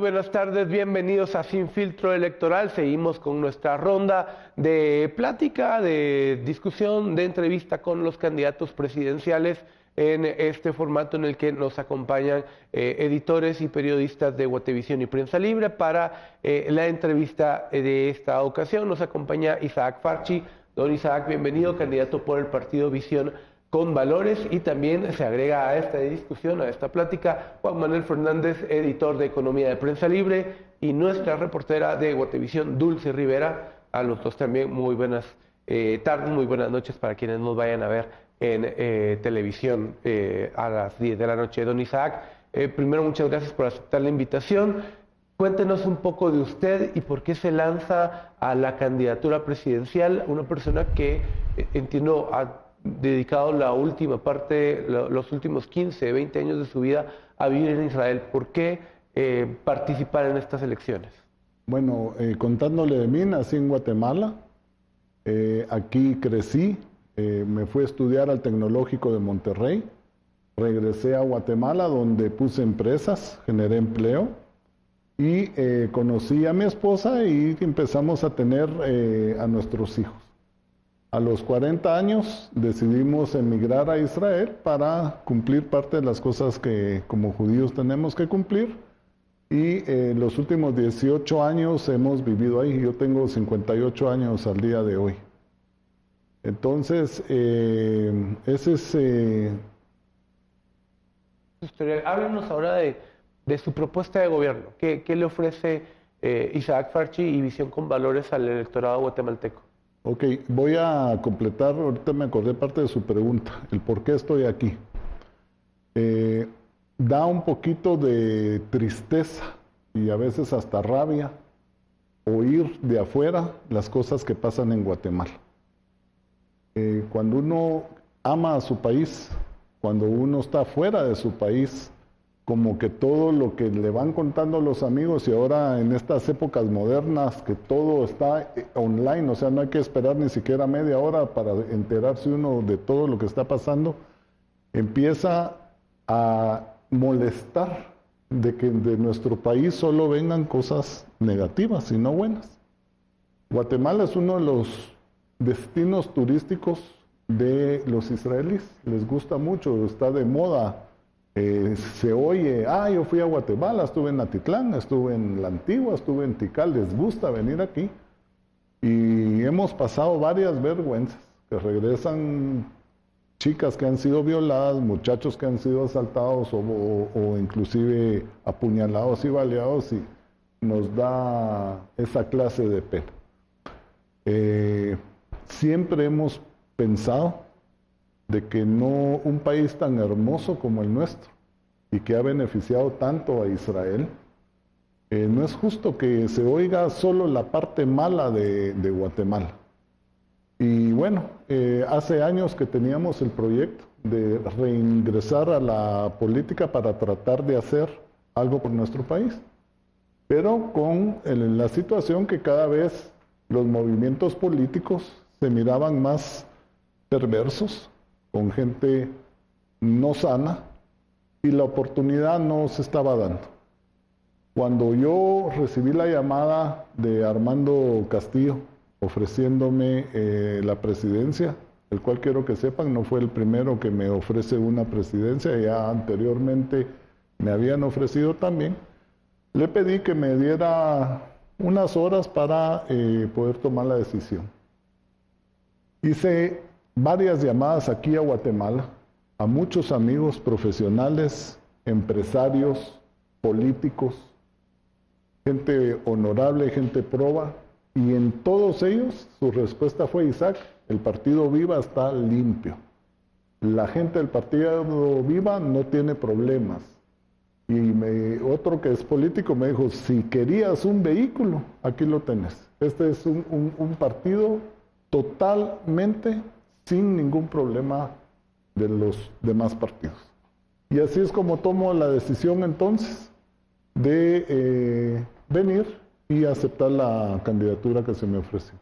buenas tardes, bienvenidos a Sin Filtro Electoral. Seguimos con nuestra ronda de plática, de discusión, de entrevista con los candidatos presidenciales en este formato en el que nos acompañan editores y periodistas de Guatevisión y Prensa Libre. Para la entrevista de esta ocasión nos acompaña Isaac Farchi. Don Isaac, bienvenido, candidato por el partido Visión con Valores, y también se agrega a esta discusión, a esta plática, Juan Manuel Fernández, editor de Economía de Prensa Libre, y nuestra reportera de Guatevisión, Dulce Rivera. A los dos también muy buenas tardes, muy buenas noches para quienes nos vayan a ver en televisión a las 10 de la noche. Don Isaac, primero muchas gracias por aceptar la invitación. Cuéntenos un poco de usted y por qué se lanza a la candidatura presidencial, una persona que entiendo ha dedicado la última parte, los últimos 15, 20 años de su vida a vivir en Israel. ¿Por qué participar en estas elecciones? Bueno, contándole de mí, nací en Guatemala, aquí crecí, me fui a estudiar al Tecnológico de Monterrey, regresé a Guatemala donde puse empresas, generé empleo y conocí a mi esposa y empezamos a tener a nuestros hijos. A los 40 años decidimos emigrar a Israel para cumplir parte de las cosas que como judíos tenemos que cumplir, y los últimos 18 años hemos vivido ahí. Yo tengo 58 años al día de hoy. Entonces, ese es... Háblenos ahora de su propuesta de gobierno. ¿Qué le ofrece Isaac Farchi y Visión con Valores al electorado guatemalteco? Ok, voy a completar, ahorita me acordé parte de su pregunta, el por qué estoy aquí. Da un poquito de tristeza y a veces hasta rabia oír de afuera las cosas que pasan en Guatemala. Cuando uno ama a su país, cuando uno está fuera de su país, como que todo lo que le van contando los amigos, y ahora en estas épocas modernas que todo está online, o sea, no hay que esperar ni siquiera media hora para enterarse uno de todo lo que está pasando, empieza a molestar de que de nuestro país solo vengan cosas negativas y no buenas. Guatemala es uno de los destinos turísticos de los israelíes, les gusta mucho, está de moda. Se oye, yo fui a Guatemala, estuve en Atitlán, estuve en La Antigua, estuve en Tikal, les gusta venir aquí. Y hemos pasado varias vergüenzas, que regresan chicas que han sido violadas, muchachos que han sido asaltados o inclusive apuñalados y baleados, y nos da esa clase de pena. Siempre hemos pensado de que no, un país tan hermoso como el nuestro y que ha beneficiado tanto a Israel, no es justo que se oiga solo la parte mala de Guatemala. Y bueno, hace años que teníamos el proyecto de reingresar a la política para tratar de hacer algo por nuestro país, pero con la situación que cada vez los movimientos políticos se miraban más perversos, con gente no sana, y la oportunidad no se estaba dando. Cuando yo recibí la llamada de Armando Castillo ofreciéndome la presidencia, el cual quiero que sepan, no fue el primero que me ofrece una presidencia, ya anteriormente me habían ofrecido también, le pedí que me diera unas horas para poder tomar la decisión. Hice varias llamadas aquí a Guatemala, a muchos amigos profesionales, empresarios, políticos, gente honorable, gente proba, y en todos ellos su respuesta fue: Isaac, el partido Viva está limpio. La gente del partido Viva no tiene problemas. Y otro que es político me dijo: si querías un vehículo, aquí lo tenés. Este es un partido totalmente sin ningún problema de los demás partidos. Y así es como tomo la decisión entonces de venir y aceptar la candidatura que se me ofreció.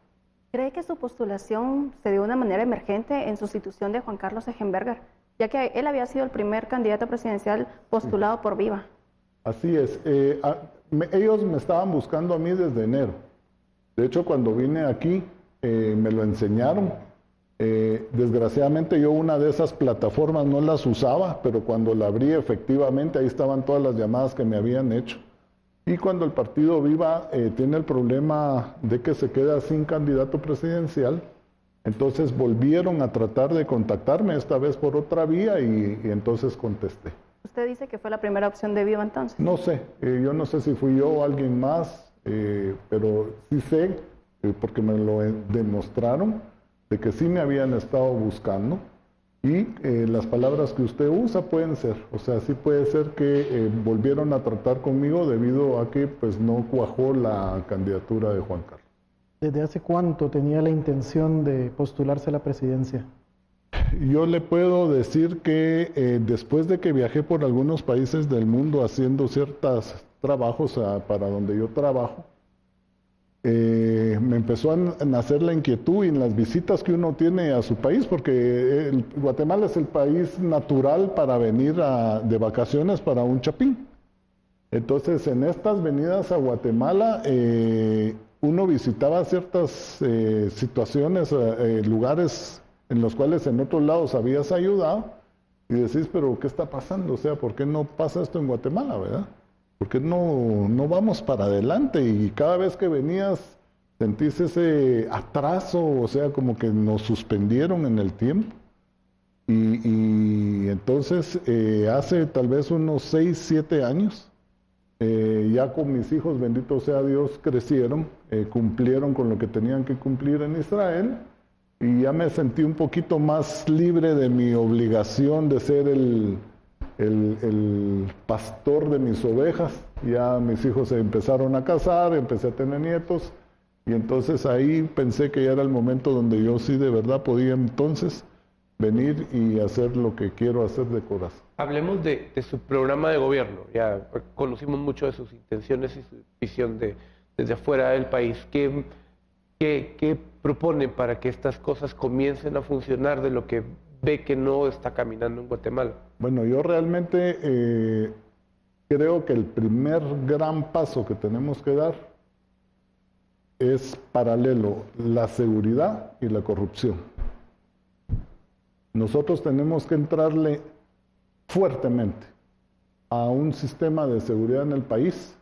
¿Cree que su postulación se dio de una manera emergente en sustitución de Juan Carlos Ejenberger, ya que él había sido el primer candidato presidencial postulado por Viva? Así es. Ellos me estaban buscando a mí desde enero. De hecho, cuando vine aquí, me lo enseñaron. Desgraciadamente yo una de esas plataformas no las usaba, pero cuando la abrí efectivamente ahí estaban todas las llamadas que me habían hecho. Y cuando el partido Viva tiene el problema de que se queda sin candidato presidencial, entonces volvieron a tratar de contactarme, esta vez por otra vía, y entonces contesté. ¿Usted dice que fue la primera opción de Viva entonces? No sé, yo no sé si fui yo o alguien más, pero sí sé, porque me lo demostraron, de que sí me habían estado buscando, y las palabras que usted usa pueden ser, o sea, sí puede ser que volvieron a tratar conmigo debido a que pues no cuajó la candidatura de Juan Carlos. ¿Desde hace cuánto tenía la intención de postularse a la presidencia? Yo le puedo decir que después de que viajé por algunos países del mundo haciendo ciertos trabajos para donde yo trabajo, me empezó a nacer la inquietud en las visitas que uno tiene a su país, porque Guatemala es el país natural para venir de vacaciones para un chapín. Entonces, en estas venidas a Guatemala, uno visitaba ciertas situaciones, lugares en los cuales en otros lados habías ayudado, y decís, pero ¿qué está pasando? O sea, ¿por qué no pasa esto en Guatemala, verdad? ¿Por qué no vamos para adelante? Y cada vez que venías sentís ese atraso, o sea, como que nos suspendieron en el tiempo. Y entonces, hace tal vez unos 6, 7 años, ya con mis hijos, bendito sea Dios, crecieron, cumplieron con lo que tenían que cumplir en Israel, y ya me sentí un poquito más libre de mi obligación de ser el pastor de mis ovejas. Ya mis hijos se empezaron a casar, empecé a tener nietos, y entonces ahí pensé que ya era el momento donde yo sí de verdad podía entonces venir y hacer lo que quiero hacer de corazón. Hablemos de su programa de gobierno. Ya conocimos mucho de sus intenciones y su visión desde afuera del país. ¿Qué propone para que estas cosas comiencen a funcionar de lo que ve que no está caminando en Guatemala? Bueno, yo realmente creo que el primer gran paso que tenemos que dar es paralelo, la seguridad y la corrupción. Nosotros tenemos que entrarle fuertemente a un sistema de seguridad en el país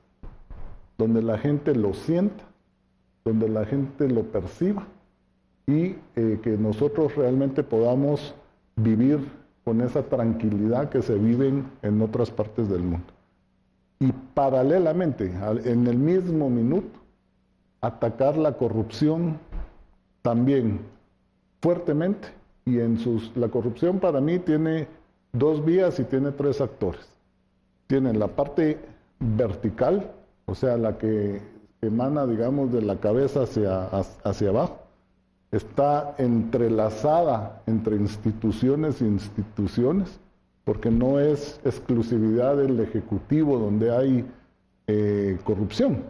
donde la gente lo sienta, donde la gente lo perciba, y que nosotros realmente podamos vivir con esa tranquilidad que se viven en otras partes del mundo. Y paralelamente, en el mismo minuto, atacar la corrupción también fuertemente. Y la corrupción para mí tiene 2 vías y tiene 3 actores. Tiene la parte vertical, o sea, la que emana, digamos, de la cabeza hacia abajo. Está entrelazada entre instituciones e instituciones, porque no es exclusividad del Ejecutivo donde hay corrupción.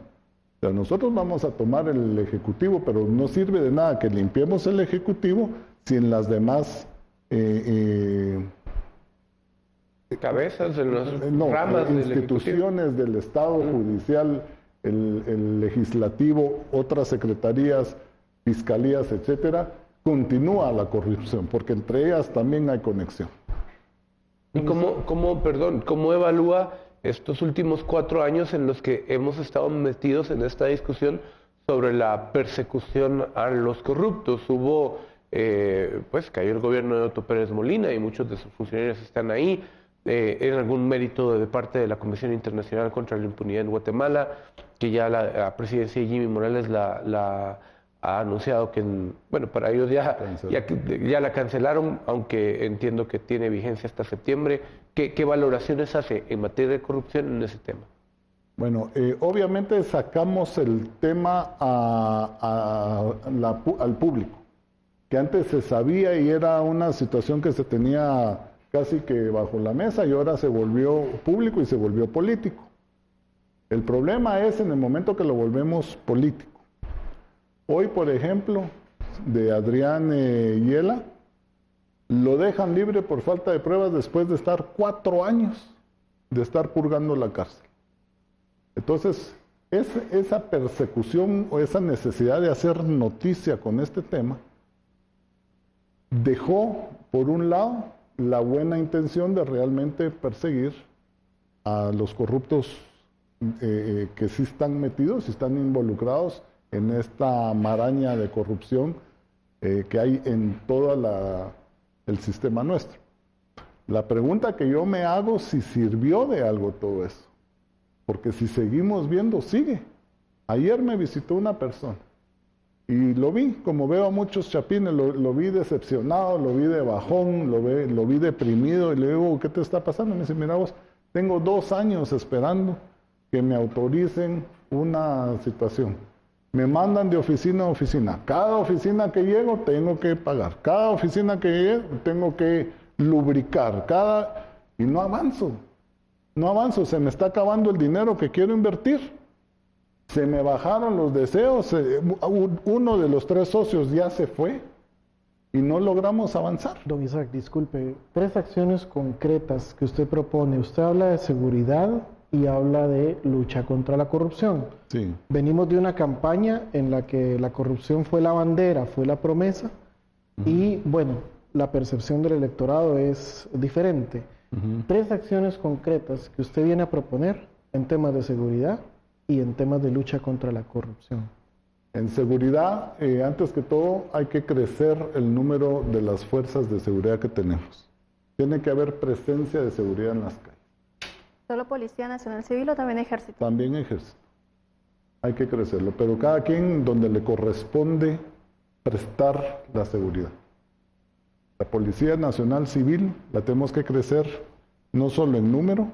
O sea, nosotros vamos a tomar el Ejecutivo, pero no sirve de nada que limpiemos el Ejecutivo si en las demás cabezas, en las ramas instituciones del Estado judicial, el legislativo, otras secretarías, fiscalías, etcétera, continúa la corrupción, porque entre ellas también hay conexión. ¿Y cómo evalúa estos últimos 4 años en los que hemos estado metidos en esta discusión sobre la persecución a los corruptos? Cayó el gobierno de Otto Pérez Molina y muchos de sus funcionarios están ahí. En algún mérito de parte de la Comisión Internacional contra la Impunidad en Guatemala, que ya la presidencia de Jimmy Morales la ha anunciado que, para ellos ya la cancelaron, aunque entiendo que tiene vigencia hasta septiembre. ¿Qué valoraciones hace en materia de corrupción en ese tema? Bueno, obviamente sacamos el tema al público, que antes se sabía y era una situación que se tenía casi que bajo la mesa, y ahora se volvió público y se volvió político. El problema es en el momento que lo volvemos político. Hoy, por ejemplo, de Adrián Hiela, lo dejan libre por falta de pruebas después de estar 4 años de estar purgando la cárcel. Entonces, esa persecución o esa necesidad de hacer noticia con este tema dejó, por un lado, la buena intención de realmente perseguir a los corruptos que sí están metidos y están involucrados en esta maraña de corrupción que hay en todo el sistema nuestro. La pregunta que yo me hago, si sirvió de algo todo eso, porque si seguimos viendo, sigue. Ayer me visitó una persona y lo vi, como veo a muchos chapines, lo vi decepcionado, lo vi de bajón, lo vi deprimido, y le digo, ¿qué te está pasando? Me dice, mira vos, tengo 2 años esperando que me autoricen una situación. Me mandan de oficina a oficina. Cada oficina que llego tengo que pagar. Cada oficina que llego tengo que lubricar. Y no avanzo. No avanzo. Se me está acabando el dinero que quiero invertir. Se me bajaron los deseos. Uno de los 3 socios ya se fue y no logramos avanzar. Don Isaac, disculpe, 3 acciones concretas que usted propone. Usted habla de seguridad y habla de lucha contra la corrupción. Sí. Venimos de una campaña en la que la corrupción fue la bandera, fue la promesa, y bueno, la percepción del electorado es diferente. 3 acciones concretas que usted viene a proponer en temas de seguridad y en temas de lucha contra la corrupción. En seguridad, antes que todo, hay que crecer el número de las fuerzas de seguridad que tenemos. Tiene que haber presencia de seguridad en las calles. ¿Solo Policía Nacional Civil o también Ejército? También Ejército. Hay que crecerlo, pero cada quien donde le corresponde prestar la seguridad. La Policía Nacional Civil la tenemos que crecer no solo en número,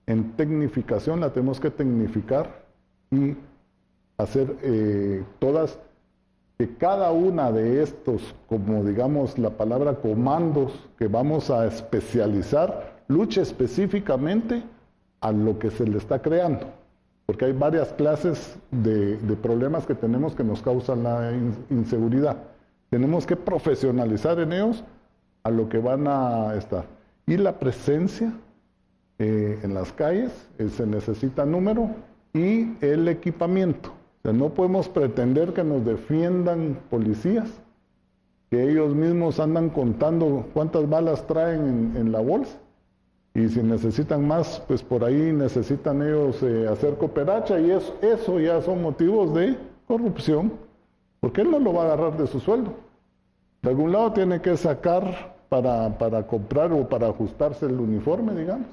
en tecnificación la tenemos que tecnificar y hacer que cada una de estos, como digamos la palabra comandos que vamos a especializar, luche específicamente a lo que se le está creando, porque hay varias clases de problemas que tenemos que nos causan la inseguridad. Tenemos que profesionalizar en ellos a lo que van a estar. Y la presencia en las calles, se necesita número y el equipamiento. O sea, no podemos pretender que nos defiendan policías, que ellos mismos andan contando cuántas balas traen en la bolsa. Y si necesitan más, pues por ahí necesitan ellos hacer cooperacha, y eso ya son motivos de corrupción, porque él no lo va a agarrar de su sueldo. De algún lado tiene que sacar para comprar o para ajustarse el uniforme, digamos.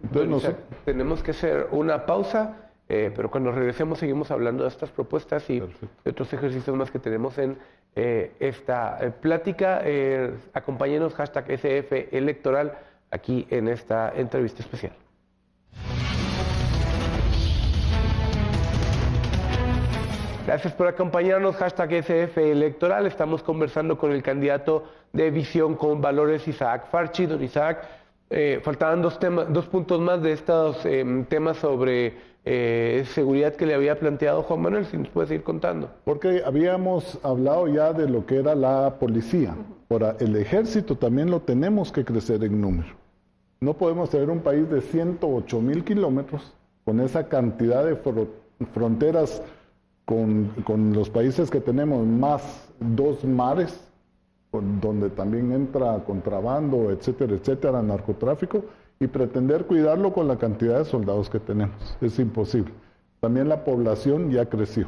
Entonces, tenemos que hacer una pausa, pero cuando regresemos seguimos hablando de estas propuestas y de otros ejercicios más que tenemos en esta plática. Acompáñenos, #SF Electoral, aquí en esta entrevista especial. Gracias por acompañarnos, #SF Electoral. Estamos conversando con el candidato de Visión con Valores, Isaac Farchi. Don Isaac, faltaban 2 puntos más de estos temas sobre seguridad que le había planteado Juan Manuel, si nos puede seguir contando. Porque habíamos hablado ya de lo que era la policía. Ahora, el ejército también lo tenemos que crecer en número. No podemos tener un país de 108,000 kilómetros con esa cantidad de fronteras con los países que tenemos, más 2 mares, donde también entra contrabando, etcétera, narcotráfico, y pretender cuidarlo con la cantidad de soldados que tenemos. Es imposible. También la población ya creció.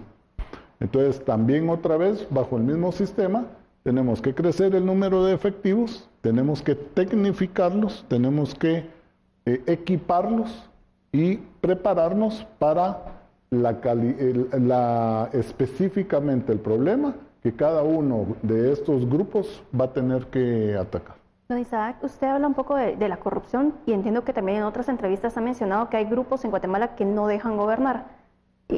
Entonces, también otra vez, bajo el mismo sistema, tenemos que crecer el número de efectivos, tenemos que tecnificarlos, tenemos que equiparlos y prepararnos para específicamente el problema que cada uno de estos grupos va a tener que atacar. Don Isaac, usted habla un poco de la corrupción y entiendo que también en otras entrevistas ha mencionado que hay grupos en Guatemala que no dejan gobernar.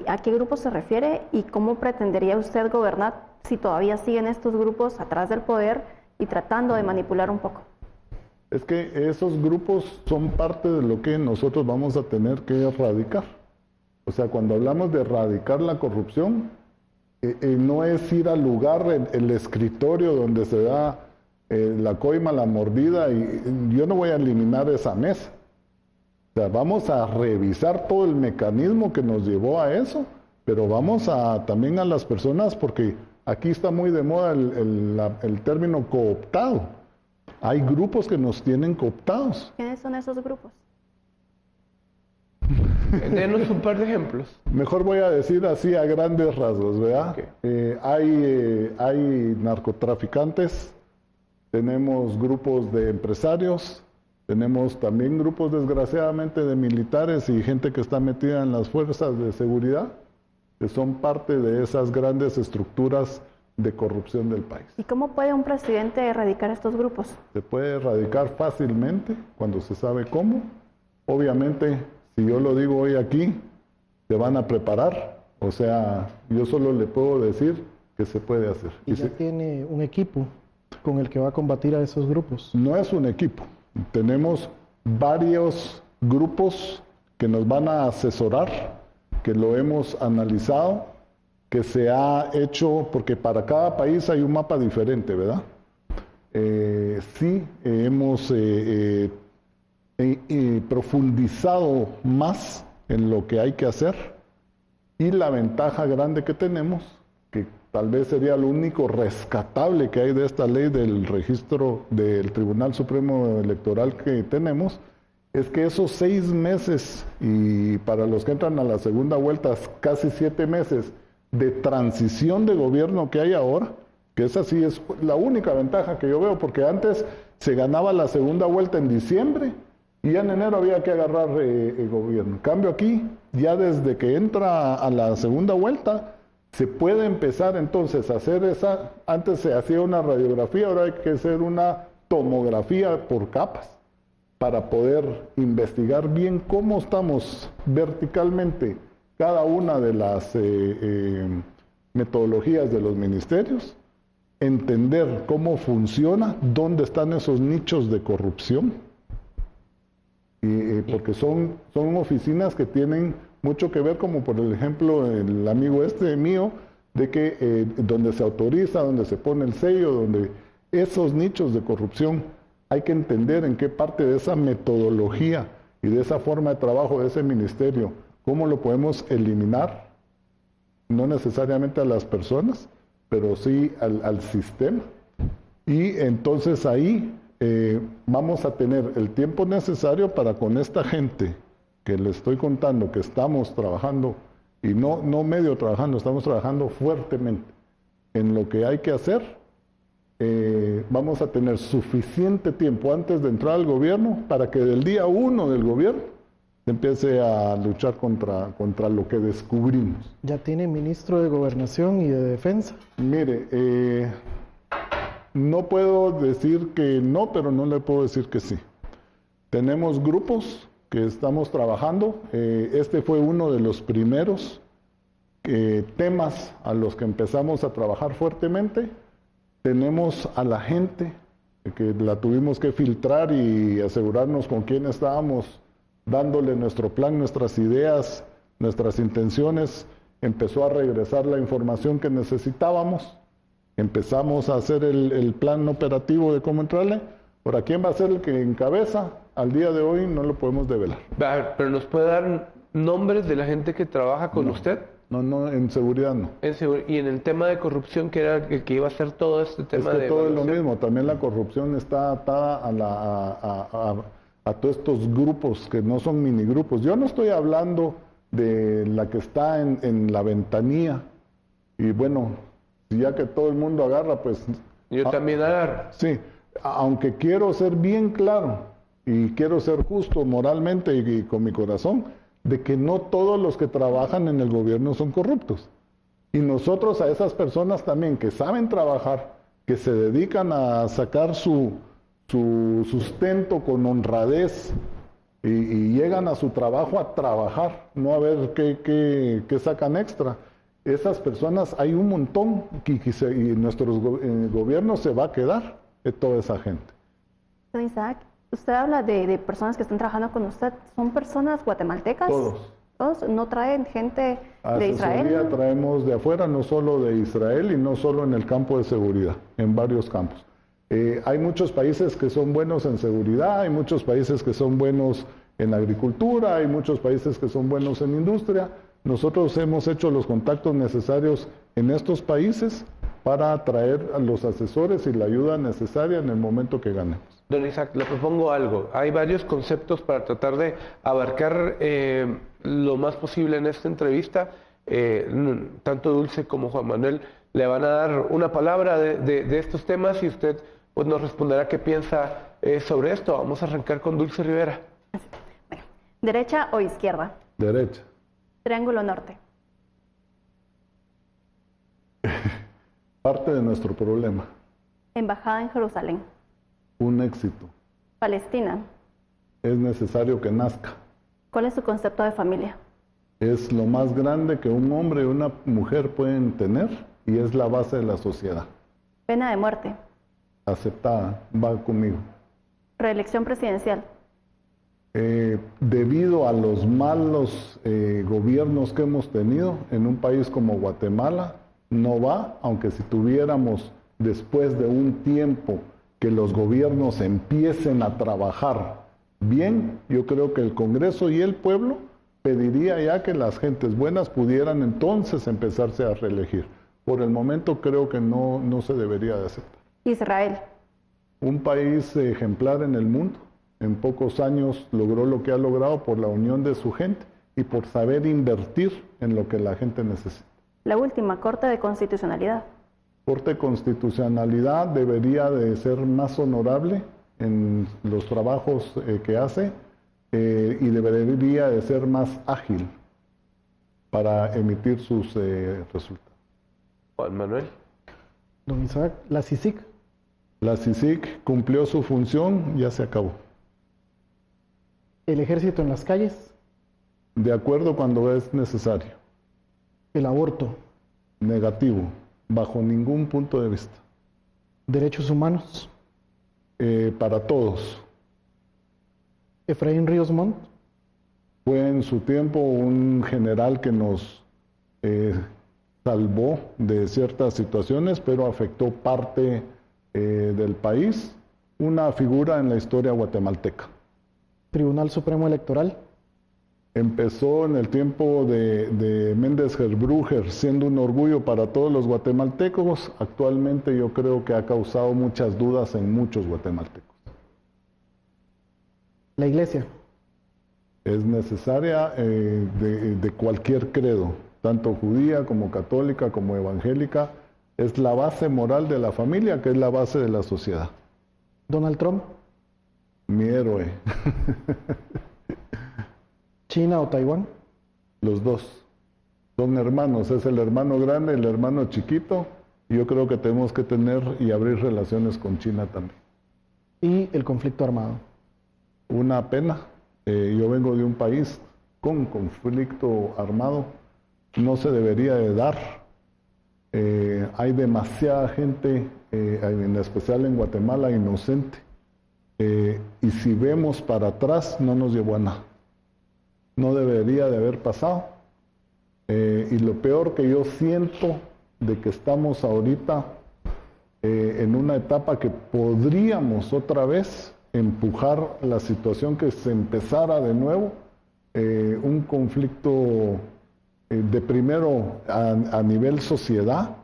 ¿A qué grupos se refiere y cómo pretendería usted gobernar si todavía siguen estos grupos atrás del poder y tratando de manipular un poco? Es que esos grupos son parte de lo que nosotros vamos a tener que erradicar. O sea, cuando hablamos de erradicar la corrupción, no es ir al lugar, el escritorio donde se da la coima, la mordida, y yo no voy a eliminar esa mesa. O sea, vamos a revisar todo el mecanismo que nos llevó a eso, pero vamos a también a las personas, porque aquí está muy de moda el término cooptado. Hay grupos que nos tienen cooptados. ¿Quiénes son esos grupos? Denos un par de ejemplos. Mejor voy a decir así a grandes rasgos, ¿verdad? Okay. Hay narcotraficantes, tenemos grupos de empresarios, tenemos también grupos, desgraciadamente, de militares y gente que está metida en las fuerzas de seguridad, que son parte de esas grandes estructuras de corrupción del país. ¿Y cómo puede un presidente erradicar estos grupos? Se puede erradicar fácilmente cuando se sabe cómo. Obviamente, si yo lo digo hoy aquí, se van a preparar. O sea, yo solo le puedo decir que se puede hacer. Y ya tiene un equipo con el que va a combatir a esos grupos. No es un equipo. Tenemos varios grupos que nos van a asesorar, que lo hemos analizado, que se ha hecho, porque para cada país hay un mapa diferente, ¿verdad? Sí, hemos profundizado más en lo que hay que hacer, y la ventaja grande que tenemos, que tal vez sería lo único rescatable que hay de esta ley del registro del Tribunal Supremo Electoral que tenemos, es que esos 6 meses, y para los que entran a la segunda vuelta, casi 7 meses de transición de gobierno que hay ahora, que esa sí es la única ventaja que yo veo, porque antes se ganaba la segunda vuelta en diciembre y ya en enero había que agarrar el gobierno. En cambio aquí, ya desde que entra a la segunda vuelta, se puede empezar entonces a hacer esa, antes se hacía una radiografía, ahora hay que hacer una tomografía por capas, para poder investigar bien cómo estamos verticalmente cada una de las metodologías de los ministerios, entender cómo funciona, dónde están esos nichos de corrupción, porque son oficinas que tienen mucho que ver, como por ejemplo el amigo mío, de que donde se autoriza, donde se pone el sello, donde esos nichos de corrupción, hay que entender en qué parte de esa metodología y de esa forma de trabajo de ese ministerio, cómo lo podemos eliminar, no necesariamente a las personas, pero sí al sistema. Y entonces ahí vamos a tener el tiempo necesario para, con esta gente que les estoy contando, que estamos trabajando, y no medio trabajando, estamos trabajando fuertemente en lo que hay que hacer. Vamos a tener suficiente tiempo antes de entrar al gobierno para que del día 1 del gobierno se empiece a luchar contra lo que descubrimos. ¿Ya tiene ministro de Gobernación y de Defensa? Mire, no puedo decir que no, pero no le puedo decir que sí. Tenemos grupos que estamos trabajando. Este fue uno de los primeros temas a los que empezamos a trabajar fuertemente. Tenemos a la gente, que la tuvimos que filtrar y asegurarnos con quién estábamos dándole nuestro plan, nuestras ideas, nuestras intenciones. Empezó a regresar la información que necesitábamos. Empezamos a hacer el plan operativo de cómo entrarle. Ahora, ¿quién va a ser el que encabeza? Al día de hoy no lo podemos develar. Pero ¿nos puede dar nombres de la gente que trabaja con usted? No, en seguridad no. Y en el tema de corrupción, que era el que iba a hacer todo este tema es que de todo es lo mismo. También la corrupción está atada a todos estos grupos que no son minigrupos. Yo no estoy hablando de la que está en la ventanilla. Y bueno, ya que todo el mundo agarra, pues... Yo también agarro. Sí, aunque quiero ser bien claro y quiero ser justo moralmente y con mi corazón, de que no todos los que trabajan en el gobierno son corruptos. Y nosotros a esas personas también que saben trabajar, que se dedican a sacar su sustento con honradez y llegan a su trabajo a trabajar, no a ver qué sacan extra. Esas personas hay un montón y nuestros gobiernos se va a quedar de toda esa gente. Don Isaac, usted habla de personas que están trabajando con usted. ¿Son personas guatemaltecas? Todos. ¿Todos? ¿No traen gente de Israel? Asesoría traemos de afuera, no solo de Israel y no solo en el campo de seguridad, en varios campos. Hay muchos países que son buenos en seguridad, hay muchos países que son buenos en agricultura, hay muchos países que son buenos en industria. Nosotros hemos hecho los contactos necesarios en estos países para atraer a los asesores y la ayuda necesaria en el momento que ganemos. Don Isaac, le propongo algo. Hay varios conceptos para tratar de abarcar lo más posible en esta entrevista. Tanto Dulce como Juan Manuel le van a dar una palabra de estos temas y usted pues, nos responderá qué piensa sobre esto. Vamos a arrancar con Dulce Rivera. Bueno, ¿derecha o izquierda? Derecha. Triángulo norte. Parte de nuestro problema. Embajada en Jerusalén. Un éxito. Palestina. Es necesario que nazca. ¿Cuál es su concepto de familia? Es lo más grande que un hombre y una mujer pueden tener y es la base de la sociedad. Pena de muerte. Aceptada, va conmigo. Reelección presidencial. Debido a los malos gobiernos que hemos tenido en un país como Guatemala, no va, aunque si tuviéramos después de un tiempo que los gobiernos empiecen a trabajar bien, yo creo que el Congreso y el pueblo pediría ya que las gentes buenas pudieran entonces empezarse a reelegir. Por el momento creo que no se debería de aceptar. Israel. Un país ejemplar en el mundo. En pocos años logró lo que ha logrado por la unión de su gente y por saber invertir en lo que la gente necesita. La última, Corte de Constitucionalidad. Corte de Constitucionalidad debería de ser más honorable en los trabajos que hace y debería de ser más ágil para emitir sus resultados. Juan Manuel. Don Isaac, la CICIG. La CICIG cumplió su función, ya se acabó. El ejército en las calles. De acuerdo cuando es necesario. El aborto. Negativo, bajo ningún punto de vista. Derechos humanos. Para todos. Efraín Ríos Montt. Fue en su tiempo un general que nos salvó de ciertas situaciones, pero afectó parte del país. Una figura en la historia guatemalteca. Tribunal Supremo Electoral. Empezó en el tiempo de Méndez Gerbruger, siendo un orgullo para todos los guatemaltecos. Actualmente yo creo que ha causado muchas dudas en muchos guatemaltecos. La Iglesia. Es necesaria de cualquier credo, tanto judía como católica como evangélica. Es la base moral de la familia, que es la base de la sociedad. Donald Trump. Mi héroe. China o Taiwán. Los dos. Son hermanos, es el hermano grande, el hermano chiquito. Y yo creo que tenemos que tener y abrir relaciones con China también. Y el conflicto armado. Una pena. Yo vengo de un país con conflicto armado. No se debería de dar. Hay demasiada gente, en especial en Guatemala, inocente. Y si vemos para atrás, no nos llevó a nada. No debería de haber pasado. Y lo peor que yo siento de que estamos ahorita en una etapa que podríamos otra vez empujar la situación que se empezara de nuevo, un conflicto de primero a nivel sociedad,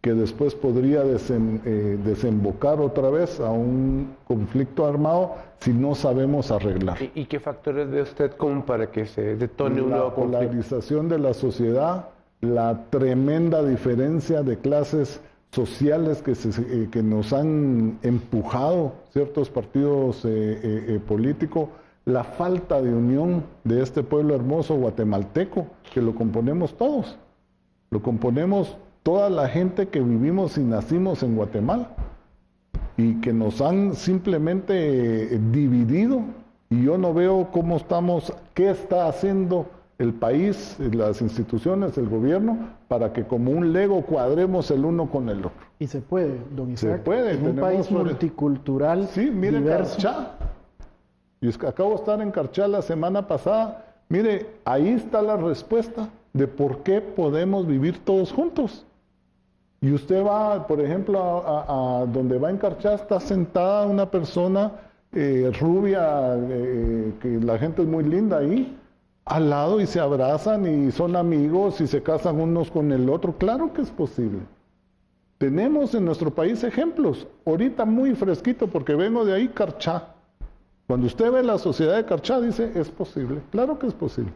que después podría desembocar otra vez a un conflicto armado si no sabemos arreglar. ¿Y qué factores ve usted como para que se detone un nuevo conflicto? La polarización de la sociedad, la tremenda diferencia de clases sociales que nos han empujado ciertos partidos políticos, la falta de unión de este pueblo hermoso guatemalteco, que lo componemos todos, lo componemos toda la gente que vivimos y nacimos en Guatemala y que nos han simplemente dividido, y yo no veo cómo estamos, qué está haciendo el país, las instituciones, el gobierno, para que como un Lego cuadremos el uno con el otro. Y se puede, don Isaac. Se puede. En un país multicultural, sí, mire, diverso. Carchá. Y es que acabo de estar en Carchá la semana pasada. Mire, ahí está la respuesta de por qué podemos vivir todos juntos. Y usted va, por ejemplo, a donde va en Carchá, está sentada una persona rubia, que la gente es muy linda ahí, al lado y se abrazan y son amigos y se casan unos con el otro. Claro que es posible. Tenemos en nuestro país ejemplos. Ahorita muy fresquito porque vengo de ahí, Carchá. Cuando usted ve la sociedad de Carchá dice, es posible. Claro que es posible.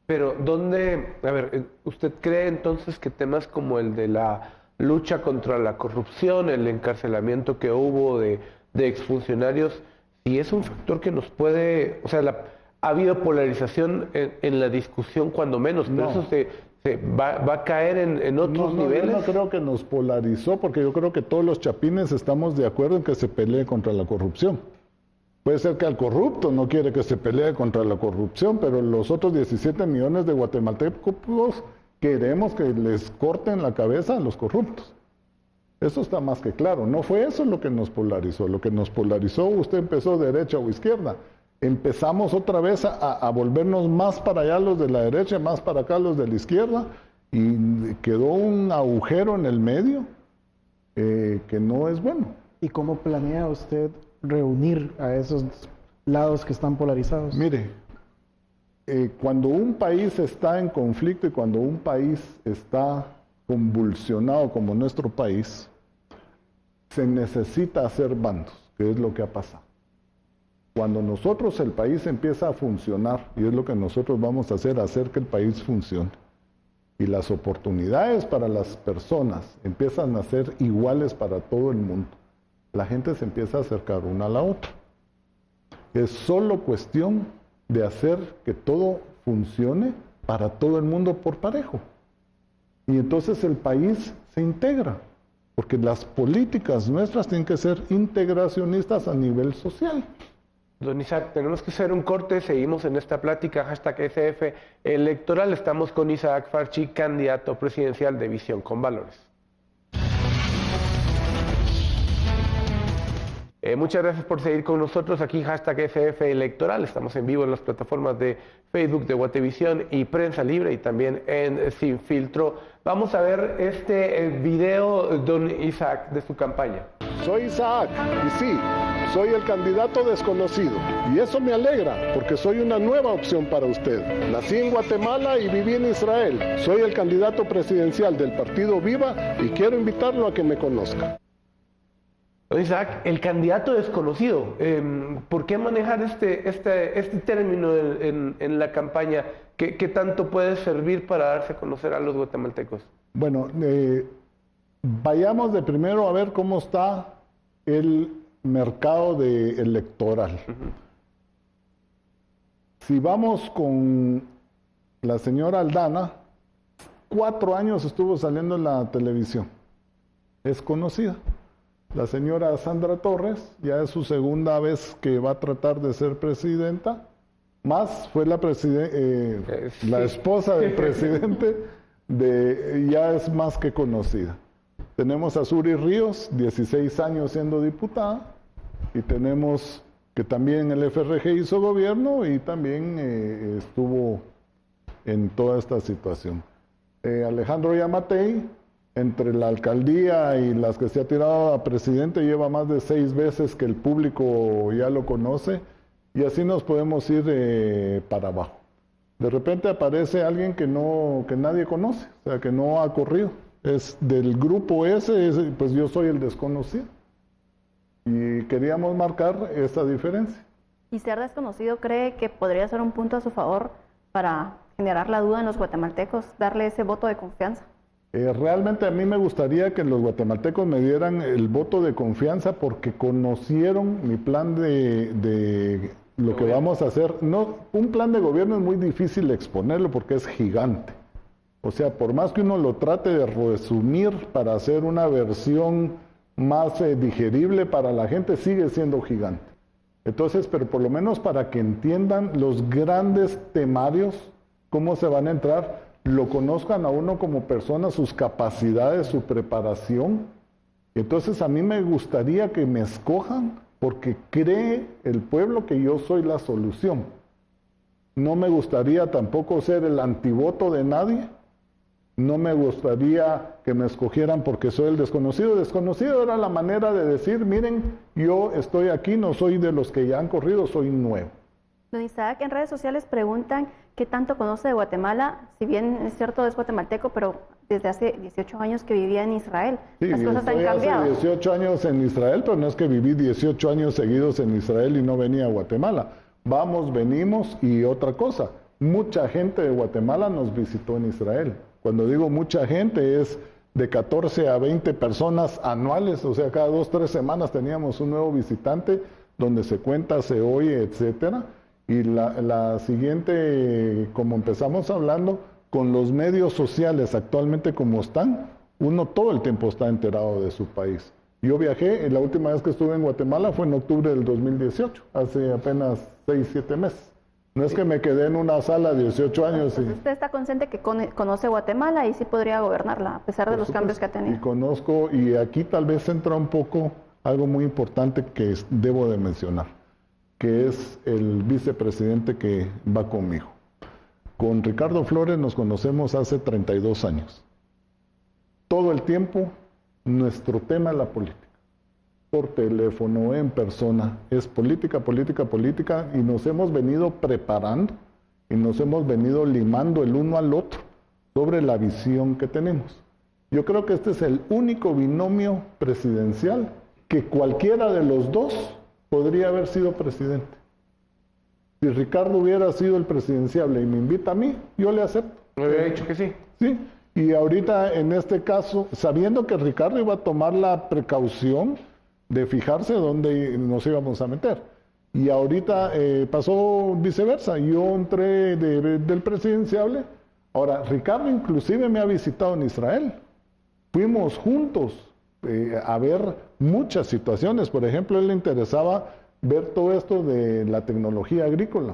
Pero ¿dónde, a ver, usted cree entonces que temas como el de la lucha contra la corrupción, el encarcelamiento que hubo de exfuncionarios, si es un factor que nos puede, o sea, ha habido polarización en la discusión cuando menos, pero No. eso va a caer en otros niveles? Yo no creo que nos polarizó, porque yo creo que todos los chapines estamos de acuerdo en que se pelee contra la corrupción. Puede ser que al corrupto no quiere que se pelee contra la corrupción, pero los otros 17 millones de guatemaltecos queremos que les corten la cabeza a los corruptos. Eso está más que claro. No fue eso lo que nos polarizó. Lo que nos polarizó, usted empezó derecha o izquierda. Empezamos otra vez a volvernos más para allá los de la derecha, más para acá los de la izquierda, y quedó un agujero en el medio que no es bueno. ¿Y cómo planea usted reunir a esos lados que están polarizados? Mire, cuando un país está en conflicto y cuando un país está convulsionado como nuestro país, se necesita hacer bandos, que es lo que ha pasado. Cuando nosotros, el país empieza a funcionar, y es lo que nosotros vamos a hacer que el país funcione, y las oportunidades para las personas empiezan a ser iguales para todo el mundo, la gente se empieza a acercar una a la otra. Es solo cuestión de hacer que todo funcione para todo el mundo por parejo. Y entonces el país se integra, porque las políticas nuestras tienen que ser integracionistas a nivel social. Don Isaac, tenemos que hacer un corte, seguimos en esta plática, #SF electoral. Estamos con Isaac Farchi, candidato presidencial de Visión con Valores. Muchas gracias por seguir con nosotros aquí, #SF electoral. Estamos en vivo en las plataformas de Facebook de Guatevisión y Prensa Libre y también en Sin Filtro. Vamos a ver este video, don Isaac, de su campaña. Soy Isaac y sí, soy el candidato desconocido y eso me alegra porque soy una nueva opción para usted. Nací en Guatemala y viví en Israel. Soy el candidato presidencial del partido Viva y quiero invitarlo a que me conozca. Don Isaac, el candidato desconocido, ¿por qué manejar este término en la campaña? ¿Qué tanto puede servir para darse a conocer a los guatemaltecos? Bueno, vayamos de primero a ver cómo está el mercado electoral. Si vamos con la señora Aldana, 4 años estuvo saliendo en la televisión. Es conocida. La señora Sandra Torres, ya es su segunda vez que va a tratar de ser presidenta, más fue la esposa del presidente, ya es más que conocida. Tenemos a Suri Ríos, 16 años siendo diputada, y tenemos que también el FRG hizo gobierno y también estuvo en toda esta situación. Alejandro Yamatei, entre la alcaldía y las que se ha tirado a presidente, lleva más de 6 veces que el público ya lo conoce, y así nos podemos ir para abajo. De repente aparece alguien que nadie conoce, o sea, que no ha corrido. Es del grupo ese, pues yo soy el desconocido. Y queríamos marcar esa diferencia. ¿Y ser desconocido cree que podría ser un punto a su favor para generar la duda en los guatemaltecos, darle ese voto de confianza? Realmente a mí me gustaría que los guatemaltecos me dieran el voto de confianza porque conocieron mi plan de lo que vamos a hacer. No, un plan de gobierno es muy difícil exponerlo porque es gigante. O sea, por más que uno lo trate de resumir para hacer una versión más digerible para la gente, sigue siendo gigante. Entonces, pero por lo menos para que entiendan los grandes temarios, cómo se van a entrar, lo conozcan a uno como persona, sus capacidades, su preparación. Entonces a mí me gustaría que me escojan porque cree el pueblo que yo soy la solución. No me gustaría tampoco ser el antivoto de nadie. No me gustaría que me escogieran porque soy el desconocido. Desconocido era la manera de decir, miren, yo estoy aquí, no soy de los que ya han corrido, soy nuevo. Don Isaac, en redes sociales preguntan qué tanto conoce de Guatemala, si bien es cierto es guatemalteco, pero desde hace 18 años que vivía en Israel. Sí, Las cosas han estoy cambiado. hace 18 años en Israel, pero no es que viví 18 años seguidos en Israel y no venía a Guatemala. Vamos, venimos y otra cosa, mucha gente de Guatemala nos visitó en Israel. Cuando digo mucha gente es de 14 a 20 personas anuales, o sea, cada 2 o 3 semanas teníamos un nuevo visitante donde se cuenta, se oye, etcétera. Y la siguiente, como empezamos hablando, con los medios sociales actualmente como están, uno todo el tiempo está enterado de su país. Yo viajé, la última vez que estuve en Guatemala fue en octubre del 2018, hace apenas 6, 7 meses. No es que me quedé en una sala 18 años. Entonces, usted está consciente que conoce Guatemala y sí podría gobernarla, a pesar de los cambios que ha tenido. Y conozco, y aquí tal vez entra un poco algo muy importante que debo de mencionar, que es el vicepresidente que va conmigo. Con Ricardo Flores nos conocemos hace 32 años. Todo el tiempo nuestro tema es la política. Por teléfono, en persona, es política, política, política, y nos hemos venido preparando y nos hemos venido limando el uno al otro sobre la visión que tenemos. Yo creo que este es el único binomio presidencial que cualquiera de los dos podría haber sido presidente. Si Ricardo hubiera sido el presidenciable y me invita a mí, yo le acepto. Me había dicho que sí. Sí, y ahorita en este caso, sabiendo que Ricardo iba a tomar la precaución de fijarse dónde nos íbamos a meter. Y ahorita pasó viceversa, yo entré del presidenciable. Ahora, Ricardo inclusive me ha visitado en Israel. Fuimos juntos a ver muchas situaciones. Por ejemplo, a él le interesaba ver todo esto de la tecnología agrícola.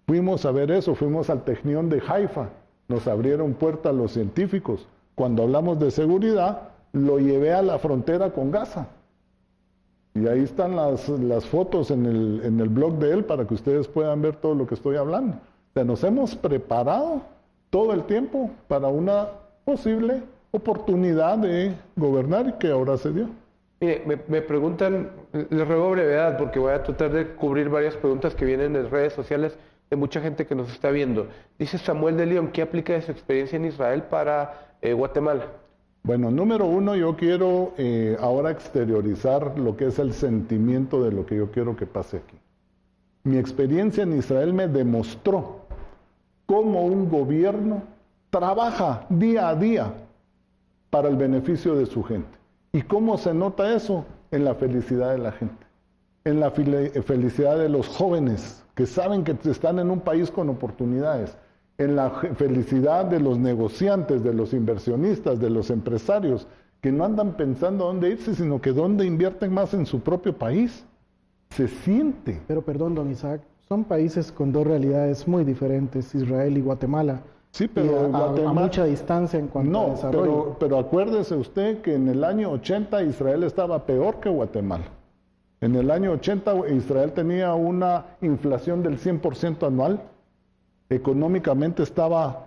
Fuimos a ver eso, fuimos al Tecnión de Haifa, nos abrieron puertas los científicos. Cuando hablamos de seguridad, lo llevé a la frontera con Gaza. Y ahí están las fotos en el blog de él para que ustedes puedan ver todo lo que estoy hablando. O sea, nos hemos preparado todo el tiempo para una posible oportunidad de gobernar y que ahora se dio. Mire, me preguntan, les ruego brevedad porque voy a tratar de cubrir varias preguntas que vienen en redes sociales de mucha gente que nos está viendo. Dice Samuel de León, ¿qué aplica de su experiencia en Israel para Guatemala? Bueno, número uno, yo quiero ahora exteriorizar lo que es el sentimiento de lo que yo quiero que pase aquí. Mi experiencia en Israel me demostró cómo un gobierno trabaja día a día para el beneficio de su gente. ¿Y cómo se nota eso? En la felicidad de la gente, en la felicidad de los jóvenes que saben que están en un país con oportunidades, en la felicidad de los negociantes, de los inversionistas, de los empresarios, que no andan pensando dónde irse, sino que dónde invierten más en su propio país. Se siente. Pero perdón, don Isaac, son países con dos realidades muy diferentes, Israel y Guatemala. Sí, pero a mucha distancia en cuanto a desarrollo. Pero acuérdese usted que en el año 80 Israel estaba peor que Guatemala. En el año 80 Israel tenía una inflación del 100% anual. Económicamente estaba,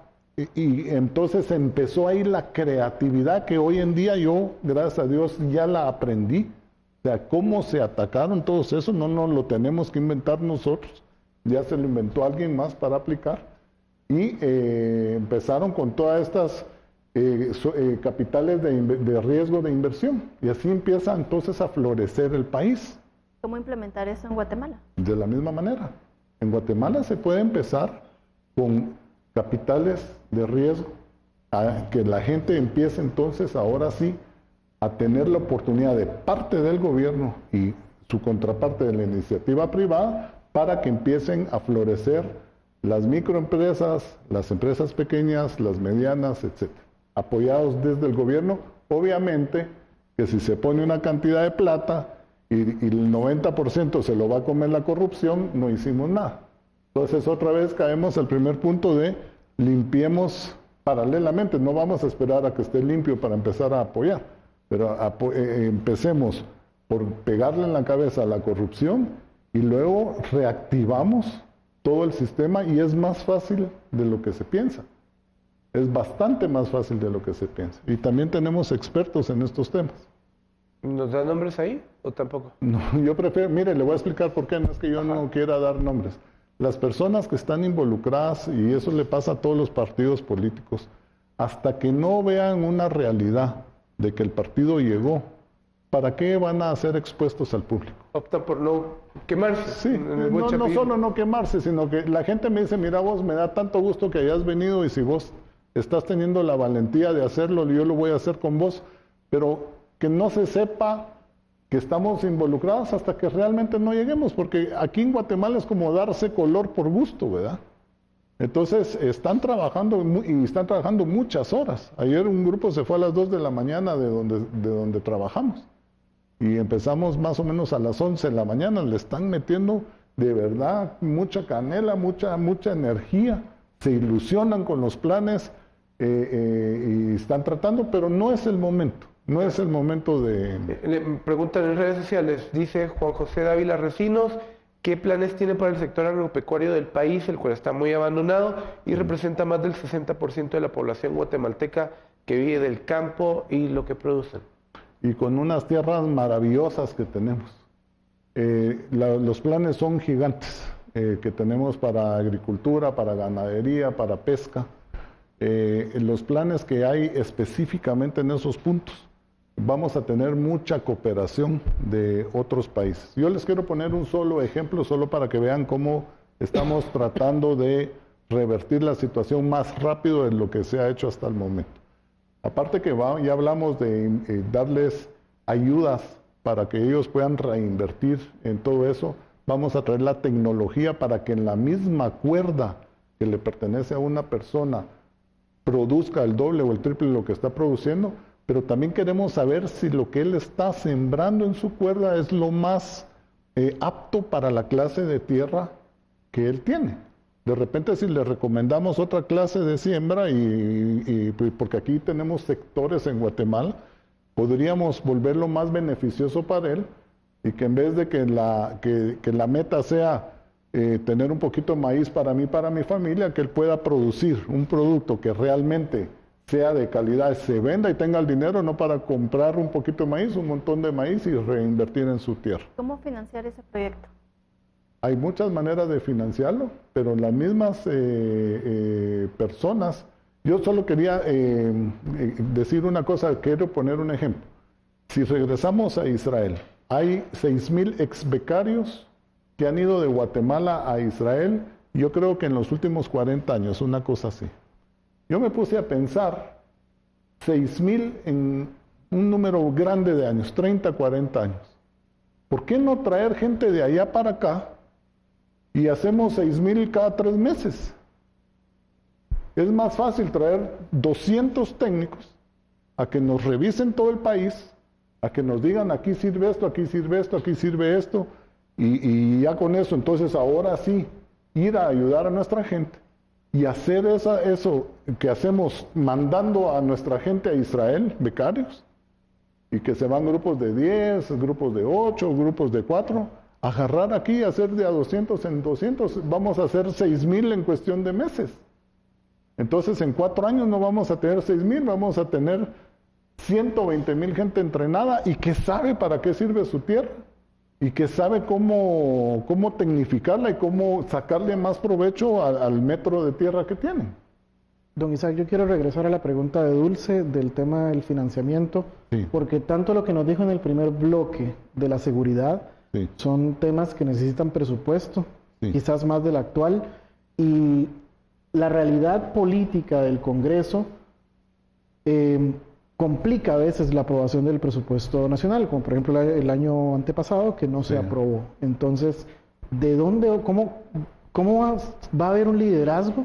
y entonces empezó ahí la creatividad que hoy en día yo, gracias a Dios, ya la aprendí. O sea, cómo se atacaron todos eso, no nos lo tenemos que inventar nosotros. Ya se lo inventó alguien más para aplicar. Y empezaron con todas estas capitales de riesgo de inversión. Y así empieza entonces a florecer el país. ¿Cómo implementar eso en Guatemala? De la misma manera. En Guatemala se puede empezar con capitales de riesgo, a que la gente empiece entonces ahora sí a tener la oportunidad de parte del gobierno y su contraparte de la iniciativa privada para que empiecen a florecer las microempresas, las empresas pequeñas, las medianas, etc. Apoyados desde el gobierno, obviamente que si se pone una cantidad de plata y el 90% se lo va a comer la corrupción, no hicimos nada. Entonces otra vez caemos al primer punto de limpiemos paralelamente, no vamos a esperar a que esté limpio para empezar a apoyar, pero empecemos por pegarle en la cabeza a la corrupción y luego reactivamos todo el sistema y es más fácil de lo que se piensa. Es bastante más fácil de lo que se piensa. Y también tenemos expertos en estos temas. ¿Nos da nombres ahí o tampoco? No, yo prefiero, mire, le voy a explicar por qué, no es que yo no quiera dar nombres. Las personas que están involucradas, y eso le pasa a todos los partidos políticos, hasta que no vean una realidad de que el partido llegó, ¿para qué van a ser expuestos al público? Optan por no quemarse. Sí, no solo no quemarse, sino que la gente me dice, mira vos, me da tanto gusto que hayas venido y si vos estás teniendo la valentía de hacerlo, yo lo voy a hacer con vos, pero que no se sepa que estamos involucrados hasta que realmente no lleguemos, porque aquí en Guatemala es como darse color por gusto, ¿verdad? Entonces están trabajando y están trabajando muchas horas. Ayer un grupo se fue a las 2 de la mañana de donde trabajamos y empezamos más o menos a las 11 de la mañana. Le están metiendo de verdad mucha canela, mucha energía, se ilusionan con los planes y están tratando, pero no es el momento. No es el momento de... Le preguntan en redes sociales, dice Juan José Dávila Recinos, ¿qué planes tiene para el sector agropecuario del país, el cual está muy abandonado y representa más del 60% de la población guatemalteca que vive del campo y lo que producen? Y con unas tierras maravillosas que tenemos. Los planes son gigantes que tenemos para agricultura, para ganadería, para pesca. Los planes que hay específicamente en esos puntos. Vamos a tener mucha cooperación de otros países. Yo les quiero poner un solo ejemplo, solo para que vean cómo estamos tratando de revertir la situación más rápido de lo que se ha hecho hasta el momento. Aparte que ya hablamos de darles ayudas para que ellos puedan reinvertir en todo eso, vamos a traer la tecnología para que en la misma cuerda que le pertenece a una persona produzca el doble o el triple de lo que está produciendo, pero también queremos saber si lo que él está sembrando en su cuerda es lo más apto para la clase de tierra que él tiene. De repente si le recomendamos otra clase de siembra, porque aquí tenemos sectores en Guatemala, podríamos volverlo más beneficioso para él y que en vez de que la meta sea tener un poquito de maíz para mí, para mi familia, que él pueda producir un producto que realmente sea de calidad, se venda y tenga el dinero, no para comprar un poquito de maíz, un montón de maíz y reinvertir en su tierra. ¿Cómo financiar ese proyecto? Hay muchas maneras de financiarlo, pero las mismas personas, yo solo quería decir una cosa, quiero poner un ejemplo. Si regresamos a Israel, hay 6,000 ex-becarios que han ido de Guatemala a Israel, yo creo que en los últimos 40 años, una cosa así. Yo me puse a pensar 6,000 en un número grande de años, 30, 40 años. ¿Por qué no traer gente de allá para acá y hacemos 6,000 cada 3 meses? Es más fácil traer 200 técnicos a que nos revisen todo el país, a que nos digan aquí sirve esto, aquí sirve esto, aquí sirve esto, y ya con eso, entonces ahora sí, ir a ayudar a nuestra gente. Y hacer eso que hacemos mandando a nuestra gente a Israel, becarios, y que se van grupos de 10, grupos de 8, grupos de 4, agarrar aquí y hacer de a 200 en 200, vamos a hacer 6,000 en cuestión de meses. Entonces en 4 años no vamos a tener 6,000, vamos a tener 120,000 gente entrenada y que sabe para qué sirve su tierra. Y que sabe cómo tecnificarla y cómo sacarle más provecho al metro de tierra que tienen. Don Isaac, yo quiero regresar a la pregunta de Dulce del tema del financiamiento, sí, porque tanto lo que nos dijo en el primer bloque de la seguridad, sí, son temas que necesitan presupuesto, sí, quizás más del actual, y la realidad política del Congreso complica a veces la aprobación del presupuesto nacional, como por ejemplo el año antepasado que no se aprobó. Entonces, ¿de dónde o cómo va a haber un liderazgo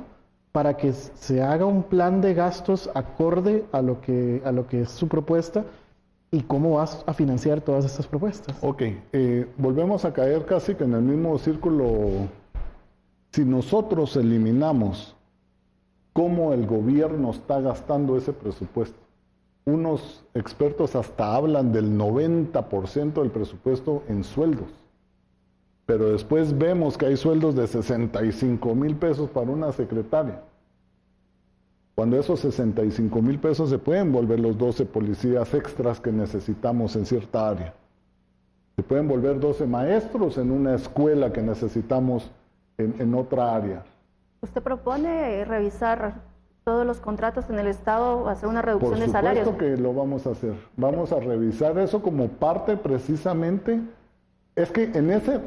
para que se haga un plan de gastos acorde a lo que es su propuesta y cómo vas a financiar todas estas propuestas? Ok, volvemos a caer casi que en el mismo círculo. Si nosotros eliminamos cómo el gobierno está gastando ese presupuesto, unos expertos hasta hablan del 90% del presupuesto en sueldos. Pero después vemos que hay sueldos de 65,000 pesos para una secretaria. Cuando esos 65,000 pesos se pueden volver los 12 policías extras que necesitamos en cierta área. Se pueden volver 12 maestros en una escuela que necesitamos en otra área. ¿Usted propone revisar todos los contratos en el Estado, hacer una reducción de salarios? Por supuesto que lo vamos a hacer. Vamos a revisar eso como parte precisamente. Es que en esa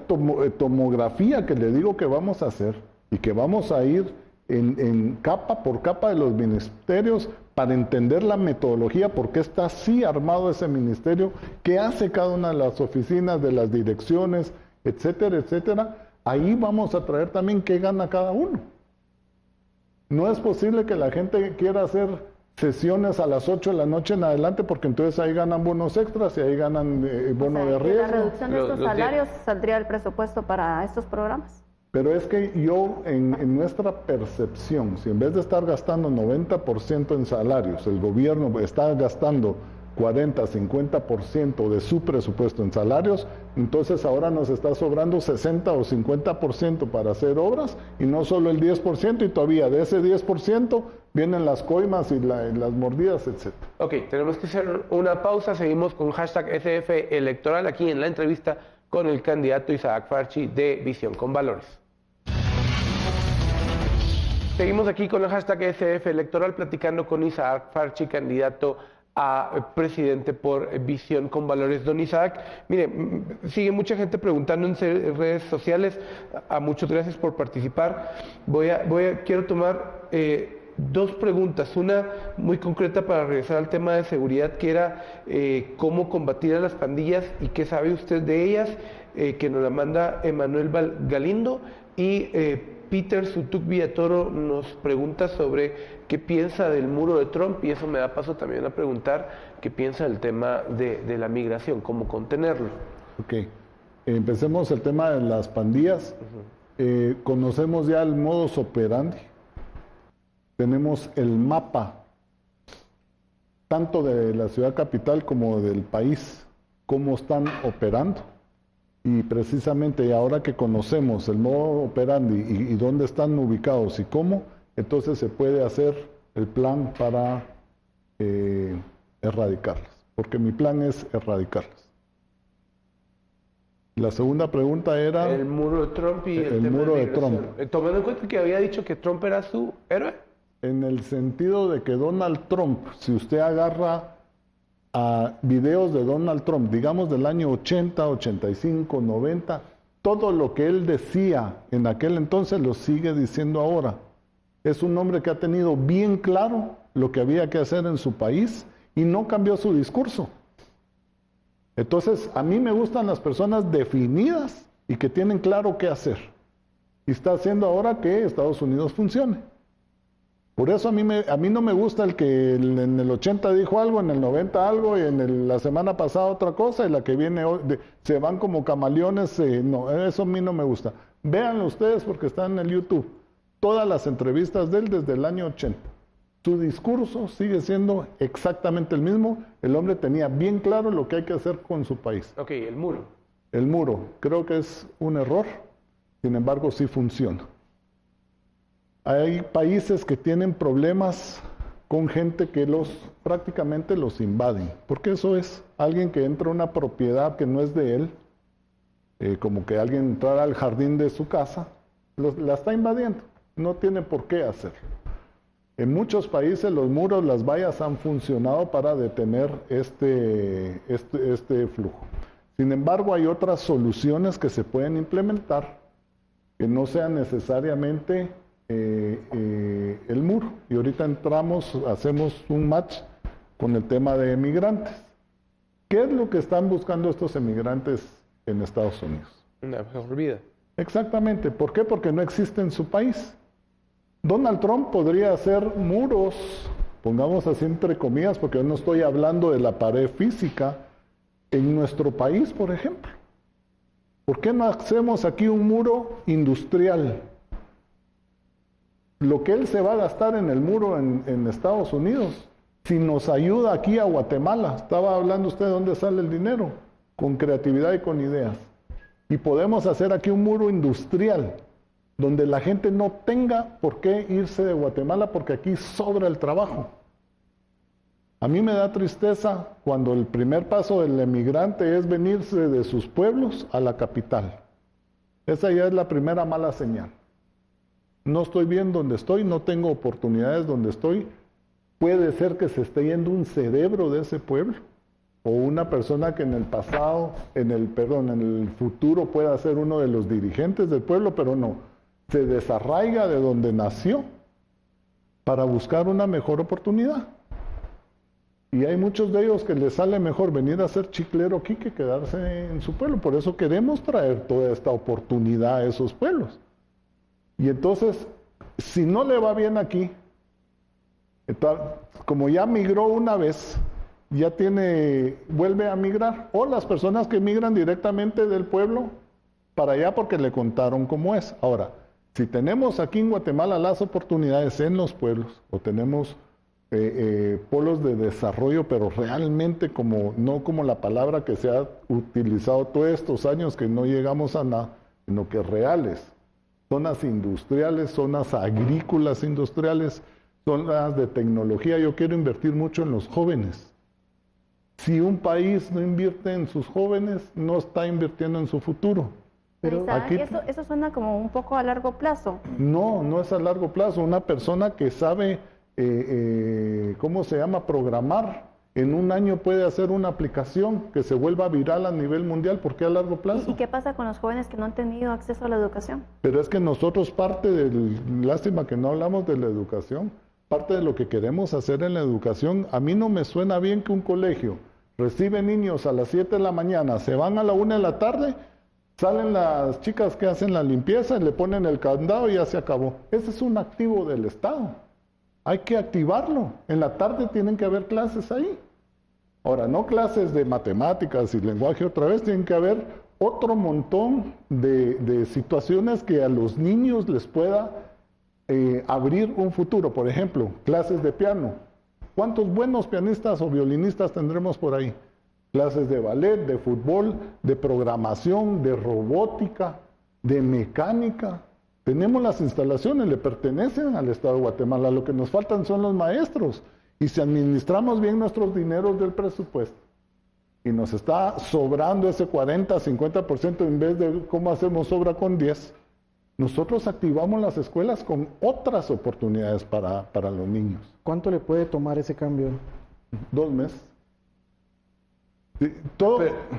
tomografía que le digo que vamos a hacer y que vamos a ir en capa por capa de los ministerios para entender la metodología, por qué está así armado ese ministerio, qué hace cada una de las oficinas, de las direcciones, etcétera, etcétera. Ahí vamos a traer también qué gana cada uno. No es posible que la gente quiera hacer sesiones a las 8 de la noche en adelante, porque entonces ahí ganan bonos extras y ahí ganan bono de riesgo. ¿La reducción de estos salarios saldría el presupuesto para estos programas? Pero es que yo, en nuestra percepción, si en vez de estar gastando 90% en salarios, el gobierno está gastando 40, 50% de su presupuesto en salarios, entonces ahora nos está sobrando 60 o 50% para hacer obras y no solo el 10%, y todavía de ese 10% vienen las coimas y las mordidas, etc. Ok, tenemos que hacer una pausa, seguimos con hashtag SF Electoral aquí en la entrevista con el candidato Isaac Farchi de Visión con Valores. Seguimos aquí con el hashtag SF Electoral platicando con Isaac Farchi, candidato a presidente por Visión con Valores. Don Isaac, mire, sigue mucha gente preguntando en redes sociales. Muchas gracias por participar. Quiero tomar dos preguntas. Una muy concreta para regresar al tema de seguridad, que era cómo combatir a las pandillas y qué sabe usted de ellas, que nos la manda Emanuel Galindo. Y Peter Sutuk Villatoro nos pregunta sobre qué piensa del muro de Trump, y eso me da paso también a preguntar qué piensa del tema de la migración, cómo contenerlo. Ok, empecemos el tema de las pandillas. Conocemos ya el modus operandi, tenemos el mapa, tanto de la ciudad capital como del país, cómo están operando. Y precisamente ahora que conocemos el modo operandi y dónde están ubicados y cómo, entonces se puede hacer el plan para erradicarlas, porque mi plan es erradicarlas. La segunda pregunta era... El muro de Trump y el tema muro de de Trump. Tomando en cuenta que había dicho que Trump era su héroe. En el sentido de que Donald Trump, si usted agarra a videos de Donald Trump, digamos del año 80, 85, 90, todo lo que él decía en aquel entonces lo sigue diciendo ahora. Es un hombre que ha tenido bien claro lo que había que hacer en su país y no cambió su discurso. Entonces, a mí me gustan las personas definidas y que tienen claro qué hacer. Y está haciendo ahora que Estados Unidos funcione. Por eso a mí no me gusta el que en el 80 dijo algo, en el 90 algo, y la semana pasada otra cosa, y la que viene se van como camaleones. No, eso a mí no me gusta. Véanlo ustedes porque están en el YouTube. Todas las entrevistas de él desde el año 80. Su discurso sigue siendo exactamente el mismo. El hombre tenía bien claro lo que hay que hacer con su país. Ok, el muro. El muro, creo que es un error. Sin embargo, sí funciona. Hay países que tienen problemas con gente que prácticamente los invaden, porque eso es alguien que entra a una propiedad que no es de él, como que alguien entrara al jardín de su casa, la está invadiendo, no tiene por qué hacerlo. En muchos países los muros, las vallas han funcionado para detener este flujo. Sin embargo, hay otras soluciones que se pueden implementar que no sean necesariamente el muro. Y ahorita hacemos un match con el tema de emigrantes. ¿Qué es lo que están buscando estos emigrantes en Estados Unidos? Una mejor vida. Exactamente. ¿Por qué? Porque no existe en su país. Donald Trump podría hacer muros, pongamos así entre comillas, porque yo no estoy hablando de la pared física, en nuestro país, por ejemplo. ¿Por qué no hacemos aquí un muro industrial? Lo que él se va a gastar en el muro en Estados Unidos, si nos ayuda aquí a Guatemala, estaba hablando usted de dónde sale el dinero, con creatividad y con ideas. Y podemos hacer aquí un muro industrial donde la gente no tenga por qué irse de Guatemala porque aquí sobra el trabajo. A mí me da tristeza cuando el primer paso del emigrante es venirse de sus pueblos a la capital. Esa ya es la primera mala señal. No estoy bien donde estoy, no tengo oportunidades donde estoy. Puede ser que se esté yendo un cerebro de ese pueblo o una persona que en el futuro pueda ser uno de los dirigentes del pueblo, pero no, se desarraiga de donde nació para buscar una mejor oportunidad. Y hay muchos de ellos que les sale mejor venir a ser chiclero aquí que quedarse en su pueblo. Por eso queremos traer toda esta oportunidad a esos pueblos. Y entonces, si no le va bien aquí, como ya migró una vez, vuelve a migrar. O las personas que migran directamente del pueblo para allá porque le contaron cómo es. Ahora, si tenemos aquí en Guatemala las oportunidades en los pueblos, o tenemos polos de desarrollo, pero realmente no como la palabra que se ha utilizado todos estos años, que no llegamos a nada, sino que reales. Zonas industriales, zonas agrícolas industriales, zonas de tecnología. Yo quiero invertir mucho en los jóvenes. Si un país no invierte en sus jóvenes, no está invirtiendo en su futuro. Pero aquí eso suena como un poco a largo plazo. No, no es a largo plazo. Una persona que sabe programar, en un año puede hacer una aplicación que se vuelva viral a nivel mundial. ¿Por qué a largo plazo? ¿Y qué pasa con los jóvenes que no han tenido acceso a la educación? Pero es que nosotros lástima que no hablamos de la educación, parte de lo que queremos hacer en la educación, a mí no me suena bien que un colegio recibe niños a las 7 de la mañana, se van a la 1 de la tarde, salen las chicas que hacen la limpieza, le ponen el candado y ya se acabó. Ese es un activo del Estado. Hay que activarlo. En la tarde tienen que haber clases ahí. Ahora, no clases de matemáticas y lenguaje otra vez, tienen que haber otro montón de situaciones que a los niños les pueda abrir un futuro. Por ejemplo, clases de piano. ¿Cuántos buenos pianistas o violinistas tendremos por ahí? Clases de ballet, de fútbol, de programación, de robótica, de mecánica. Tenemos las instalaciones, le pertenecen al Estado de Guatemala. Lo que nos faltan son los maestros. Y si administramos bien nuestros dineros del presupuesto y nos está sobrando ese 40, 50% en vez de cómo hacemos sobra con 10, nosotros activamos las escuelas con otras oportunidades para los niños. ¿Cuánto le puede tomar ese cambio? 2 meses.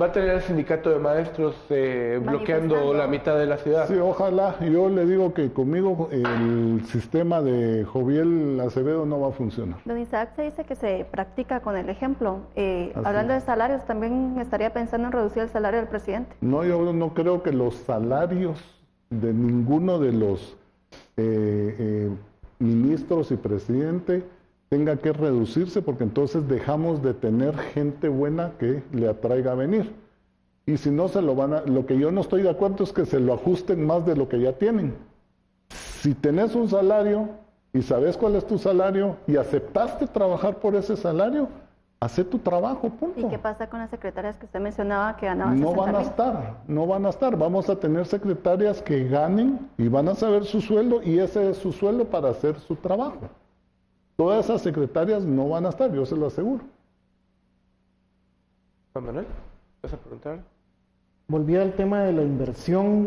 Va a tener el sindicato de maestros bloqueando la mitad de la ciudad. Sí, ojalá. Yo le digo que conmigo el sistema de Joviel Acevedo no va a funcionar. Don Isaac, se dice que se practica con el ejemplo. Hablando de salarios, ¿también estaría pensando en reducir el salario del presidente? No, yo no creo que los salarios de ninguno de los ministros y presidente tenga que reducirse, porque entonces dejamos de tener gente buena que le atraiga a venir. Y si no, lo que yo no estoy de acuerdo es que se lo ajusten más de lo que ya tienen. Si tenés un salario y sabes cuál es tu salario y aceptaste trabajar por ese salario, haz tu trabajo, punto. ¿Y qué pasa con las secretarias que usted mencionaba que ganaban? No van a estar. Vamos a tener secretarias que ganen y van a saber su sueldo, y ese es su sueldo para hacer su trabajo. Todas esas secretarias no van a estar, yo se lo aseguro. Juan Manuel, ¿vas a preguntar? Volví al tema de la inversión.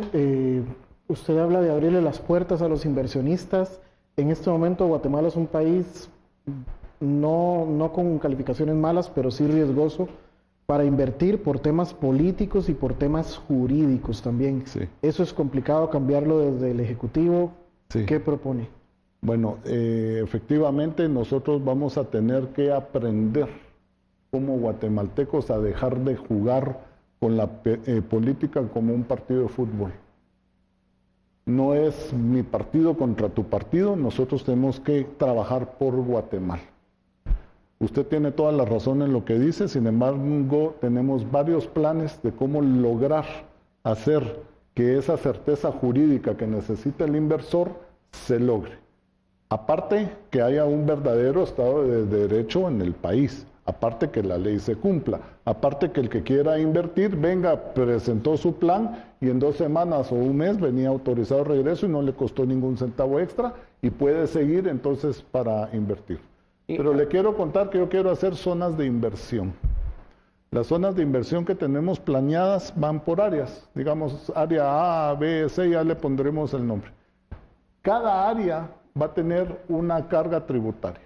Usted habla de abrirle las puertas a los inversionistas. En este momento Guatemala es un país no con calificaciones malas, pero sí riesgoso para invertir por temas políticos y por temas jurídicos también. Sí. Eso es complicado cambiarlo desde el Ejecutivo. Sí. ¿Qué propone? Bueno, efectivamente nosotros vamos a tener que aprender como guatemaltecos a dejar de jugar con la política como un partido de fútbol. No es mi partido contra tu partido, nosotros tenemos que trabajar por Guatemala. Usted tiene toda la razón en lo que dice, sin embargo tenemos varios planes de cómo lograr hacer que esa certeza jurídica que necesita el inversor se logre. Aparte, que haya un verdadero Estado de Derecho en el país. aparte que la ley se cumpla, aparte que el que quiera invertir venga, presentó su plan y en 2 semanas o un mes venía autorizado regreso y no le costó ningún centavo extra y puede seguir entonces para invertir. Pero le quiero contar que yo quiero hacer zonas de inversión. Las zonas de inversión que tenemos planeadas van por áreas, digamos área A, B, C, ya le pondremos el nombre. Cada área va a tener una carga tributaria.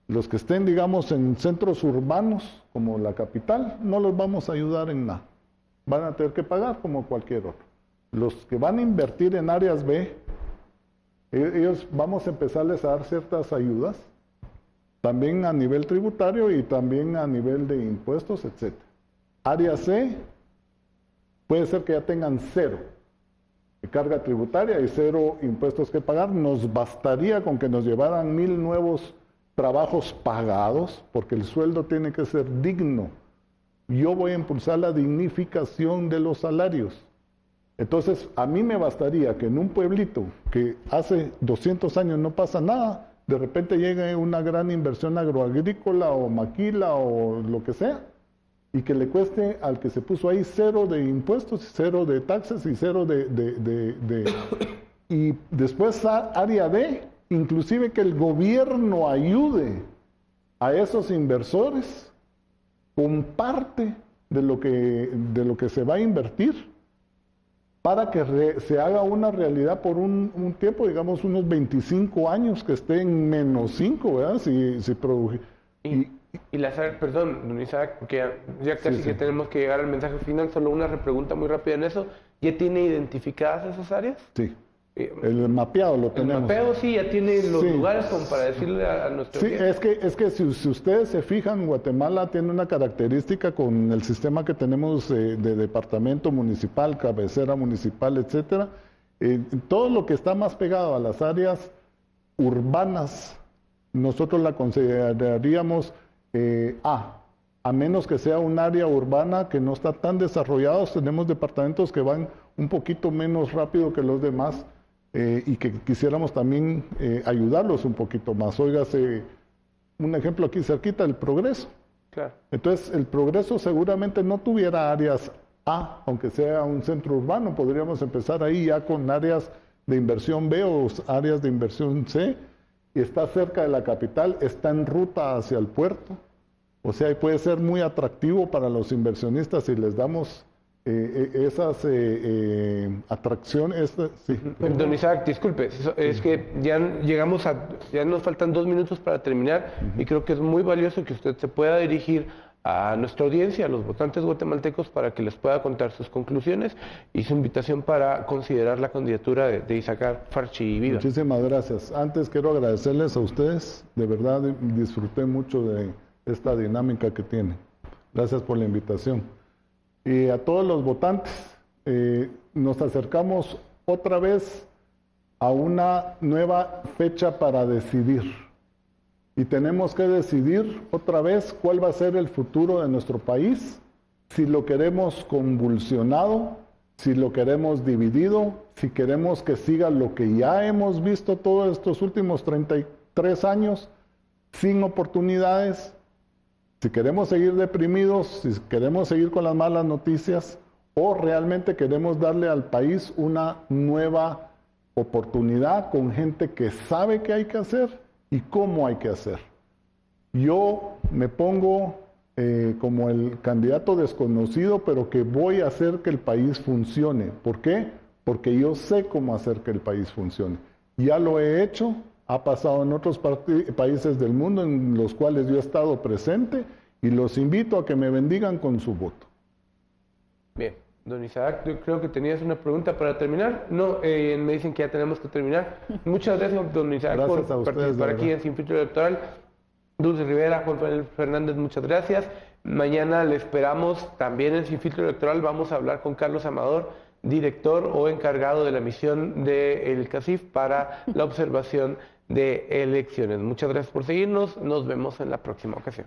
Los que estén, digamos, en centros urbanos, como la capital, no los vamos a ayudar en nada. Van a tener que pagar como cualquier otro. Los que van a invertir en áreas B, ellos vamos a empezarles a dar ciertas ayudas, también a nivel tributario y también a nivel de impuestos, etc. Área C, puede ser que ya tengan 0 carga tributaria y 0 impuestos que pagar. Nos bastaría con que nos llevaran 1000 nuevos trabajos pagados, porque el sueldo tiene que ser digno. Yo voy a impulsar la dignificación de los salarios. Entonces, a mí me bastaría que en un pueblito que hace 200 años no pasa nada, de repente llegue una gran inversión agroagrícola o maquila o lo que sea, y que le cueste al que se puso ahí 0 de impuestos, 0 de taxes y 0 y después área D, inclusive que el gobierno ayude a esos inversores con parte de lo que se va a invertir para que se haga una realidad por un tiempo, digamos unos 25 años, que esté en -5, ¿verdad? Si produce. Perdón, don Isaac, porque ya casi que tenemos que llegar al mensaje final, solo una repregunta muy rápida en eso. ¿Ya tiene identificadas esas áreas? Sí. El mapeado lo tenemos. El mapeado sí, ya tiene los lugares como para decirle a nuestro... Sí, es que si ustedes se fijan, Guatemala tiene una característica con el sistema que tenemos de departamento municipal, cabecera municipal, etcétera. Todo lo que está más pegado a las áreas urbanas, nosotros la consideraríamos a menos que sea un área urbana que no está tan desarrollada. Tenemos departamentos que van un poquito menos rápido que los demás, y que quisiéramos también ayudarlos un poquito más. Óigase, un ejemplo aquí cerquita, el Progreso. Claro. Entonces, el Progreso seguramente no tuviera áreas A, aunque sea un centro urbano. Podríamos empezar ahí ya con áreas de inversión B o áreas de inversión C, y está cerca de la capital, está en ruta hacia el puerto. O sea, puede ser muy atractivo para los inversionistas si les damos esas atracciones. Sí. Don Isaac, disculpe, es que ya nos faltan 2 minutos para terminar, y creo que es muy valioso que usted se pueda dirigir a nuestra audiencia, a los votantes guatemaltecos, para que les pueda contar sus conclusiones y su invitación para considerar la candidatura de Isaac Farchi Vida. Muchísimas gracias. Antes quiero agradecerles a ustedes, de verdad disfruté mucho de esta dinámica que tienen. Gracias por la invitación. Y a todos los votantes, nos acercamos otra vez a una nueva fecha para decidir. Y tenemos que decidir otra vez cuál va a ser el futuro de nuestro país, si lo queremos convulsionado, si lo queremos dividido, si queremos que siga lo que ya hemos visto todos estos últimos 33 años, sin oportunidades. Si queremos seguir deprimidos, si queremos seguir con las malas noticias, o realmente queremos darle al país una nueva oportunidad con gente que sabe qué hay que hacer y cómo hay que hacer. Yo me pongo como el candidato desconocido, pero que voy a hacer que el país funcione. ¿Por qué? Porque yo sé cómo hacer que el país funcione. Ya lo he hecho. Ha pasado en otros países del mundo en los cuales yo he estado presente, y los invito a que me bendigan con su voto. Bien, don Isaac, yo creo que tenías una pregunta para terminar. No, me dicen que ya tenemos que terminar. Muchas gracias, don Isaac, gracias por participar aquí en Sin Filtro Electoral. Dulce Rivera, Juan Fernández, muchas gracias. Mañana le esperamos también en Sin Filtro Electoral. Vamos a hablar con Carlos Amador, director o encargado de la misión del CACIF para la observación de elecciones. Muchas gracias por seguirnos. Nos vemos en la próxima ocasión.